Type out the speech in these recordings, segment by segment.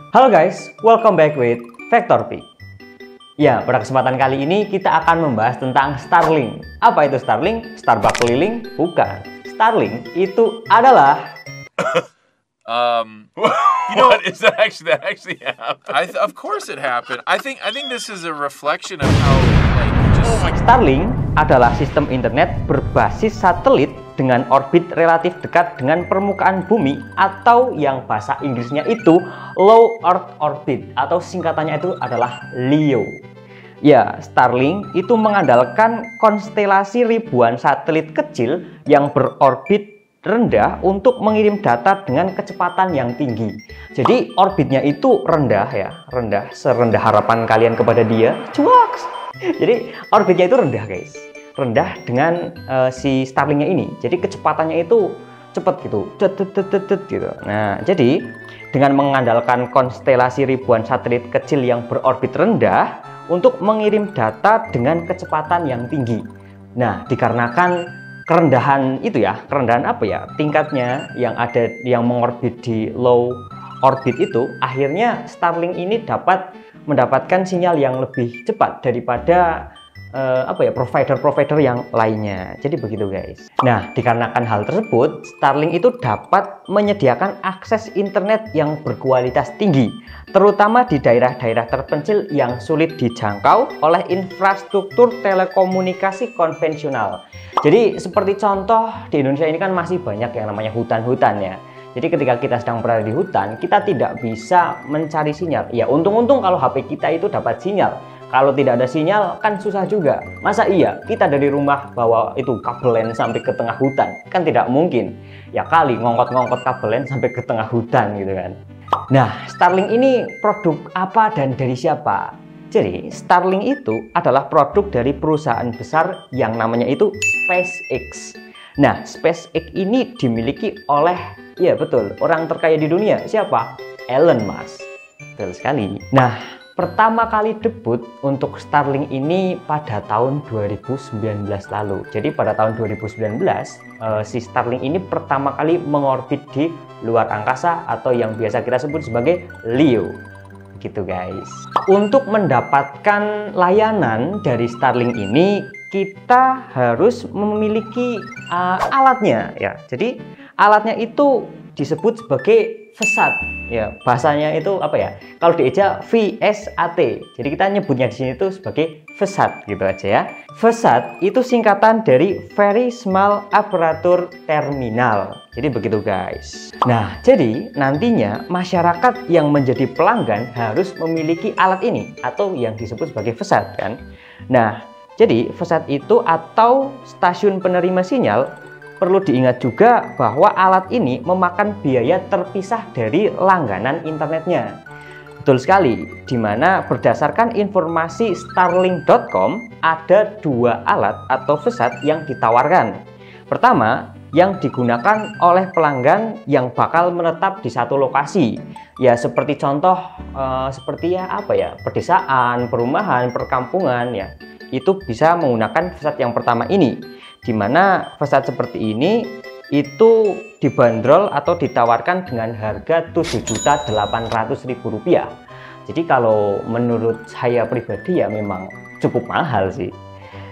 Halo guys, welcome back with VectorPic. Ya, pada kesempatan kali ini kita akan membahas tentang Starlink. Apa itu Starlink? Starbucks keliling? Bukan. Starlink itu adalah what is that actually happened? Of course it happened. I think this is a reflection of how Starlink adalah sistem internet berbasis satelit dengan orbit relatif dekat dengan permukaan bumi, atau yang bahasa Inggrisnya itu Low Earth Orbit, atau singkatannya itu adalah LEO. Ya, Starlink itu mengandalkan konstelasi ribuan satelit kecil yang berorbit rendah untuk mengirim data dengan kecepatan yang tinggi. Jadi orbitnya itu rendah ya, rendah serendah harapan kalian kepada dia. Cuaks. Jadi orbitnya itu rendah guys, rendah dengan si Starlinknya ini. Jadi kecepatannya itu cepat gitu, gitu. Nah, jadi dengan mengandalkan konstelasi ribuan satelit kecil yang berorbit rendah untuk mengirim data dengan kecepatan yang tinggi. Nah, dikarenakan kerendahan itu ya, kerendahan apa ya, tingkatnya yang ada yang mengorbit di low orbit itu, akhirnya Starlink ini dapat mendapatkan sinyal yang lebih cepat daripada provider-provider yang lainnya. Jadi begitu guys. Nah, dikarenakan hal tersebut, Starlink itu dapat menyediakan akses internet yang berkualitas tinggi, terutama di daerah-daerah terpencil yang sulit dijangkau oleh infrastruktur telekomunikasi konvensional. Jadi seperti contoh di Indonesia ini kan masih banyak yang namanya hutan-hutan ya. Jadi ketika kita sedang berada di hutan, kita tidak bisa mencari sinyal. Ya untung-untung kalau HP kita itu dapat sinyal. Kalau tidak ada sinyal kan susah juga. Masa iya kita dari rumah bawa itu kabel LAN sampai ke tengah hutan? Kan tidak mungkin. Ya kali ngongkot-ngongkot kabel LAN sampai ke tengah hutan gitu kan. Nah, Starlink ini produk apa dan dari siapa? Jadi Starlink itu adalah produk dari perusahaan besar yang namanya itu SpaceX. Nah, SpaceX ini dimiliki oleh, ya betul, orang terkaya di dunia. Siapa? Elon Musk. Betul sekali. Nah, pertama kali debut untuk Starlink ini pada tahun 2019 lalu. Jadi pada tahun 2019 si Starlink ini pertama kali mengorbit di luar angkasa, atau yang biasa kita sebut sebagai LEO. Gitu guys. Untuk mendapatkan layanan dari Starlink ini, kita harus memiliki alatnya ya. Jadi alatnya itu disebut sebagai VSAT ya, bahasanya itu apa ya, kalau dieja VSAT. Jadi kita nyebutnya di sini itu sebagai VSAT gitu aja ya. VSAT itu singkatan dari Very Small Apparature Terminal. Jadi begitu guys. Nah, jadi nantinya masyarakat yang menjadi pelanggan harus memiliki alat ini, atau yang disebut sebagai VSAT kan. Nah, jadi VSAT itu atau stasiun penerima sinyal, perlu diingat juga bahwa alat ini memakan biaya terpisah dari langganan internetnya. Betul sekali, di mana berdasarkan informasi starlink.com ada dua alat atau VSAT yang ditawarkan. Pertama, yang digunakan oleh pelanggan yang bakal menetap di satu lokasi. Ya seperti contoh seperti ya apa ya, pedesaan, perumahan, perkampungan ya. Itu bisa menggunakan VSAT yang pertama ini, di mana VSAT seperti ini itu dibanderol atau ditawarkan dengan harga Rp7.800.000. Jadi kalau menurut saya pribadi ya memang cukup mahal sih.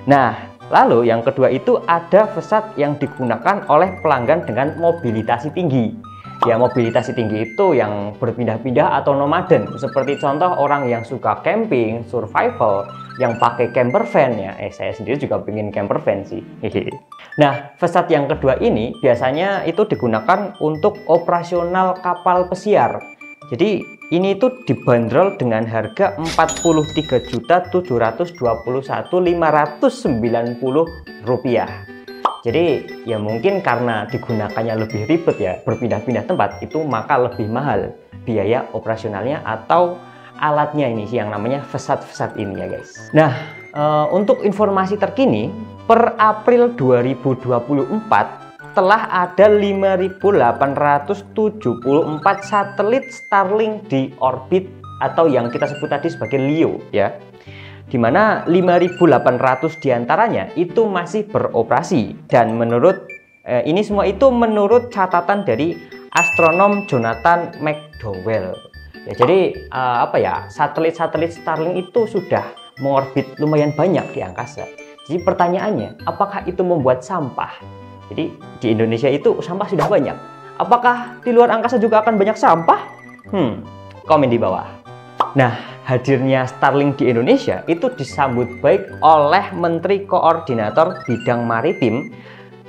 Nah, lalu yang kedua itu ada VSAT yang digunakan oleh pelanggan dengan mobilitasi tinggi. Ya, mobilitasi tinggi itu yang berpindah-pindah atau nomaden, seperti contoh orang yang suka camping, survival, yang pakai camper van ya. Saya sendiri juga pengen camper van sih. Nah, VSAT yang kedua ini biasanya itu digunakan untuk operasional kapal pesiar. Jadi ini itu dibanderol dengan harga Rp43.221.590. Jadi ya mungkin karena digunakannya lebih ribet ya, berpindah-pindah tempat, itu maka lebih mahal biaya operasionalnya atau alatnya ini sih yang namanya VSAT ini ya guys. Nah, untuk informasi terkini per April 2024 telah ada 5.874 satelit Starlink di orbit, atau yang kita sebut tadi sebagai LEO ya. Dimana 5.800 diantaranya itu masih beroperasi, dan menurut ini semua itu menurut catatan dari astronom Jonathan McDowell. Ya, jadi apa ya, satelit-satelit Starlink itu sudah mengorbit lumayan banyak di angkasa. Jadi pertanyaannya, apakah itu membuat sampah? Jadi di Indonesia itu sampah sudah banyak. Apakah di luar angkasa juga akan banyak sampah? Komen di bawah. Nah, hadirnya Starlink di Indonesia itu disambut baik oleh Menteri Koordinator Bidang Maritim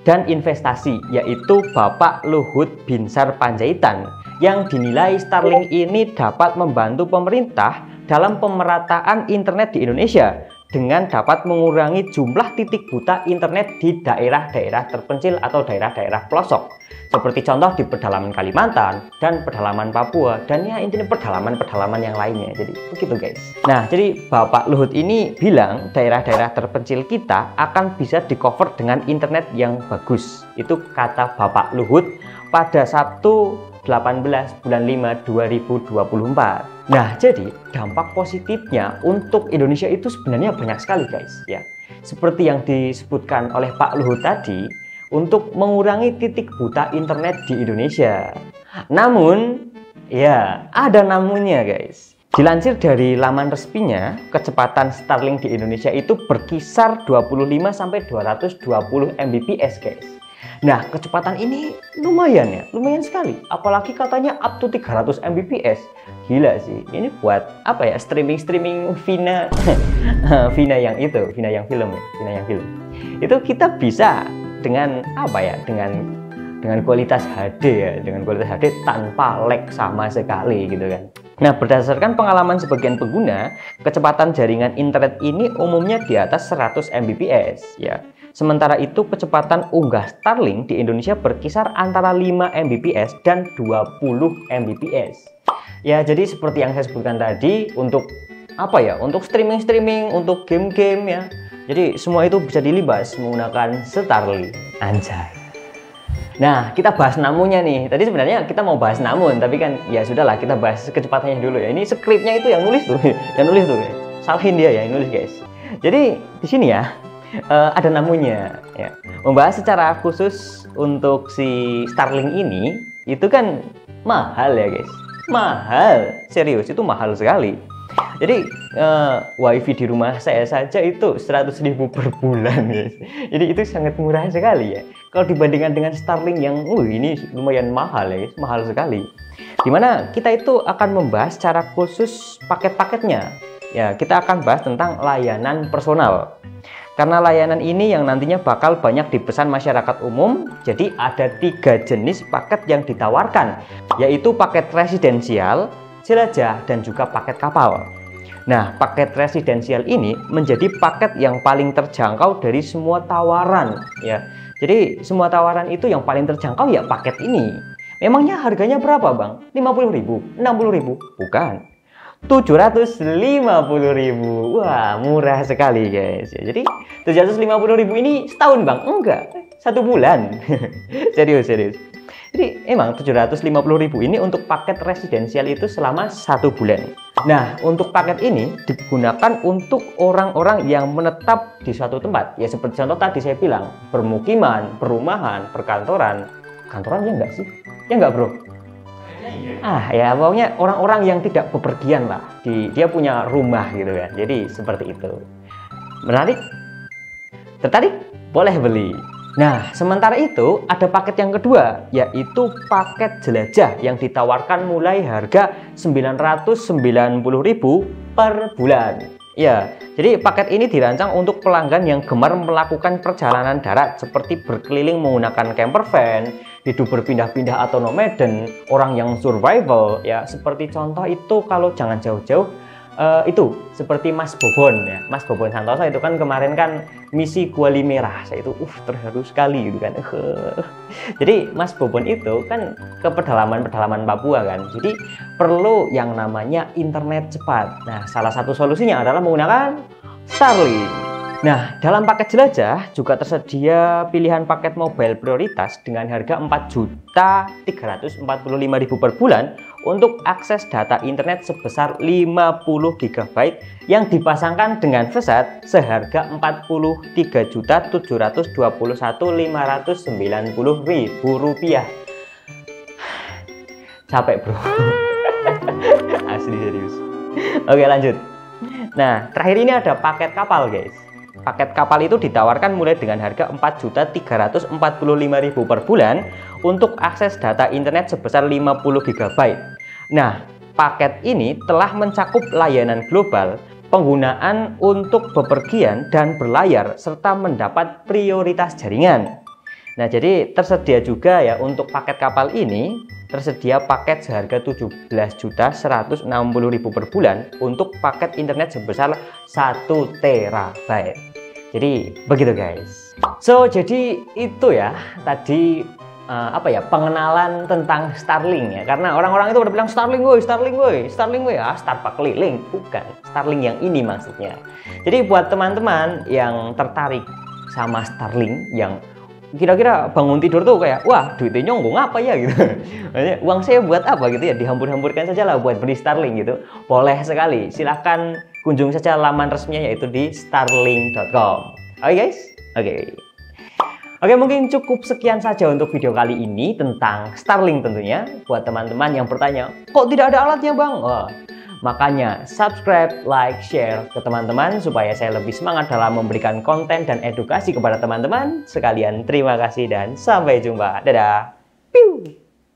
dan Investasi, yaitu Bapak Luhut Binsar Panjaitan, yang dinilai Starlink ini dapat membantu pemerintah dalam pemerataan internet di Indonesia dengan dapat mengurangi jumlah titik buta internet di daerah-daerah terpencil atau daerah-daerah pelosok, seperti contoh di pedalaman Kalimantan dan pedalaman Papua, dan ya intinya pedalaman-pedalaman yang lainnya. Jadi begitu guys. Nah, jadi Bapak Luhut ini bilang daerah-daerah terpencil kita akan bisa di cover dengan internet yang bagus. Itu kata Bapak Luhut pada Sabtu 18 bulan 5 2024. Nah, jadi dampak positifnya untuk Indonesia itu sebenarnya banyak sekali guys ya. Seperti yang disebutkan oleh Pak Luhut tadi, untuk mengurangi titik buta internet di Indonesia. Namun, ya ada namunnya guys. Dilansir dari laman resminya, kecepatan Starlink di Indonesia itu berkisar 25 sampai 220 Mbps guys. Nah, kecepatan ini lumayan ya, lumayan sekali. Apalagi katanya up to 300 Mbps. Gila sih. Ini buat apa ya? Streaming Vina Vina yang itu, Vina yang film ya, Vina yang film. Itu kita bisa dengan apa ya? Dengan kualitas HD ya, dengan kualitas HD tanpa lag sama sekali gitu kan. Nah, berdasarkan pengalaman sebagian pengguna, kecepatan jaringan internet ini umumnya di atas 100 Mbps ya. Sementara itu kecepatan unggah Starlink di Indonesia berkisar antara 5 Mbps dan 20 Mbps. Ya, jadi seperti yang saya sebutkan tadi, untuk apa ya? Untuk streaming, untuk game-game ya. Jadi semua itu bisa dilibas menggunakan Starlink. Anjay. Nah, kita bahas namunnya nih. Tadi sebenarnya kita mau bahas namun, tapi kan ya sudahlah, kita bahas kecepatannya dulu ya. Ini skripnya itu yang nulis tuh, Salahin dia ya yang nulis guys. Jadi di sini ya ada namunnya ya. Membahas secara khusus untuk si Starlink ini itu kan mahal ya guys. Mahal, serius itu mahal sekali. Jadi wifi di rumah saya saja itu 100.000 per bulan guys. Jadi itu sangat murah sekali ya. Kalau dibandingkan dengan Starlink yang ini lumayan mahal ya guys, mahal sekali. Dimana kita itu akan membahas secara khusus paket-paketnya. Ya, kita akan bahas tentang layanan personal. Karena layanan ini yang nantinya bakal banyak dipesan masyarakat umum, jadi ada 3 jenis paket yang ditawarkan, yaitu paket residensial, jelajah, dan juga paket kapal. Nah, paket residensial ini menjadi paket yang paling terjangkau dari semua tawaran ya. Jadi semua tawaran itu yang paling terjangkau ya paket ini. Memangnya harganya berapa bang? 50.000? 60.000? Bukan, 750.000. Wah, murah sekali guys ya. Jadi 750.000 ini setahun bang? Enggak, 1 bulan. serius. Jadi emang 750.000 ini untuk paket residensial itu selama 1 bulan. Nah, untuk paket ini digunakan untuk orang-orang yang menetap di suatu tempat. Ya seperti contoh tadi saya bilang, permukiman, perumahan, perkantoran. Kantoran ya enggak sih? Ya enggak bro? Ya pokoknya orang-orang yang tidak bepergian lah, dia punya rumah gitu kan. Jadi seperti itu. Menarik? Tertarik? Boleh beli. Nah, sementara itu ada paket yang kedua, yaitu paket jelajah yang ditawarkan mulai harga 990.000 per bulan. Ya, jadi paket ini dirancang untuk pelanggan yang gemar melakukan perjalanan darat seperti berkeliling menggunakan camper van, hidup berpindah-pindah atau nomaden, orang yang survival ya. Seperti contoh itu kalau jangan jauh-jauh itu seperti Mas Bobon ya, Mas Bobon Santoso itu kan kemarin kan misi Gua Merah, saya itu terharu sekali gitu kan. Jadi Mas Bobon itu kan ke pedalaman-pedalaman Papua kan, jadi perlu yang namanya internet cepat. Nah, salah satu solusinya adalah menggunakan Starlink. Nah, dalam paket jelajah juga tersedia pilihan paket mobile prioritas dengan harga 4.345.000 per bulan untuk akses data internet sebesar 50 GB yang dipasangkan dengan Vesat seharga Rp43.721.590.000. Capek bro. serius. Oke, lanjut. Nah, terakhir ini ada paket kapal, guys. Paket kapal itu ditawarkan mulai dengan harga 4.345.000 per bulan untuk akses data internet sebesar 50 GB. Nah, paket ini telah mencakup layanan global, penggunaan untuk bepergian dan berlayar, serta mendapat prioritas jaringan. Nah, jadi tersedia juga ya untuk paket kapal ini, tersedia paket seharga 17.160.000 per bulan untuk paket internet sebesar 1 TB. Jadi begitu guys. So, jadi itu ya tadi pengenalan tentang Starlink ya. Karena orang-orang itu udah bilang Starlink woi, Starlink woi, Starlink woi, Starpak keliling, bukan. Starlink yang ini maksudnya. Jadi buat teman-teman yang tertarik sama Starlink, yang kira-kira bangun tidur tuh kayak, wah duitnya nyonggong apa ya gitu. Maksudnya, uang saya buat apa gitu ya, dihambur-hamburkan saja lah buat beli Starlink gitu. Boleh sekali, silahkan kunjung saja laman resminya yaitu di starlink.com. Oke guys, Oke, mungkin cukup sekian saja untuk video kali ini tentang Starlink tentunya. Buat teman-teman yang bertanya, kok tidak ada alatnya bang? Wah, makanya subscribe, like, share ke teman-teman supaya saya lebih semangat dalam memberikan konten dan edukasi kepada teman-teman. Sekalian terima kasih dan sampai jumpa. Dadah!